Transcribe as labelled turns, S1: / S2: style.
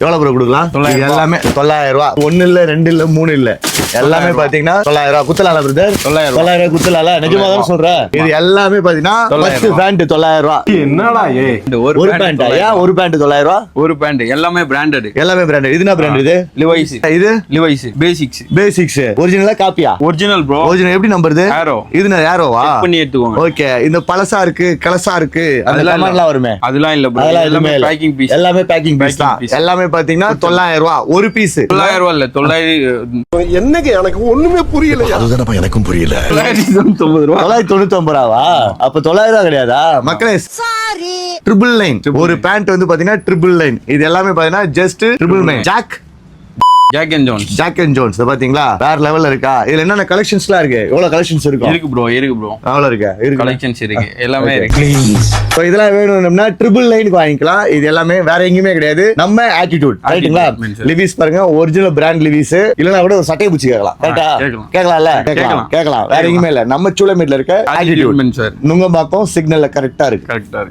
S1: எவ்வளவு ப்ரோ கொடுக்கலாம்? இது எல்லாமே 9,000 ரூபாய். 1 இல்ல 2 இல்ல 3 இல்ல, எல்லாமே பாத்தீங்கன்னா 9,000 ரூபாய். குத்தலால பிரதர்? 9,000 குத்தலால? நிஜமா தான் சொல்றேன். இது எல்லாமே பாத்தீங்கன்னா ஃபர்ஸ்ட் பேண்ட் 9,000 ரூபாய்.
S2: என்னடா
S1: ஒரு பேண்ட்? ஏன் ஒரு பேண்ட் 9,000 ரூபாய்?
S3: ஒரு பேண்ட் எல்லாமே பிராண்டட்.
S1: எல்லாமே பிராண்டட். இது என்ன பிராண்ட்? இது
S3: லிவைஸ்.
S1: இது
S3: லிவைஸ் பேசிக்ஸ்.
S1: பேசிக்ஸ். ஒரிஜினலா காப்பியா?
S3: Original bro.
S1: ஒரிஜினல் எப்படி நம்பருது?
S3: ஆரோ.
S1: இது ஆரோவா?
S3: செக் பண்ணி எடுத்துக்கோங்க.
S1: ஓகே. இந்த பழசா இருக்கு கலசா இருக்கு அந்த
S3: அதெல்லாம்
S1: கமெண்ட்லாம் வருமே,
S3: அதெல்லாம் இல்ல ப்ரோ.
S1: அதெல்லாம்
S3: எல்லாமே
S1: எதுவுமே இல்ல.
S3: Packing piece.
S1: எல்லாமே பேக்கிங் பீஸ் தான். எல்லாமே பாத்தீங்கன்னா 9,000 ரூபாய் ஒரு பீஸ்.
S3: 9,000 ரூபாய் இல்ல 900.
S2: என்னங்க எனக்கு ஒண்ணுமே புரியல.
S4: அதுதானப்பா எனக்கும் புரியல.
S3: 990 ரூபாய்.
S1: 999 ரூபாவா? அப்ப 9,000 ரூபாய் கிடையாதா மக்களே? ட்ரிபிள் லைன் ஒரு பேண்ட் வந்து பாத்தீங்கன்னா ட்ரிபிள் லைன். இது எல்லாமே பாத்தீங்கன்னா just triple line.
S3: Jack and Jones.
S1: Jack and Jones பாத்தீங்களா? வேற லெவல்ல இருக்கா? இதுல என்னென்ன கலெக்ஷன்ஸ்லாம் இருக்கு? எவ்வளவு கலெக்ஷன்ஸ் இருக்கும்?
S3: இருக்கு ப்ரோ, இருக்கு ப்ரோ.
S1: அவ்வளவு இருக்கு.
S3: கலெக்ஷன்ஸ் இருக்கு, எல்லாமே இருக்கு.
S1: So இதெல்லாம் வேணும்னா ட்ரிபிள் லைனுக்கு வாங்கிக்கலாம். இது எல்லாமே வேற எங்கேயுமே கிடையாது, நம்ம ஆட்டிடியூட். ரைட்டுங்களா? லிவிஸ் பாருங்க, ஒரிஜினல் பிராண்ட் லிவிஸ். இல்லனா கூட ஒரு சட்டையை பிடிச்சி கேட்கலாம். கரெக்டா? கேட்கலாம்ல? கேட்கலாம். வேற எங்கேயுமே இல்ல, நம்ம சூளமேட்ல இருக்க ஆட்டிடியூட். நுங்கம்பாக்கம் சிக்னல்ல கரெக்டா இருக்கு.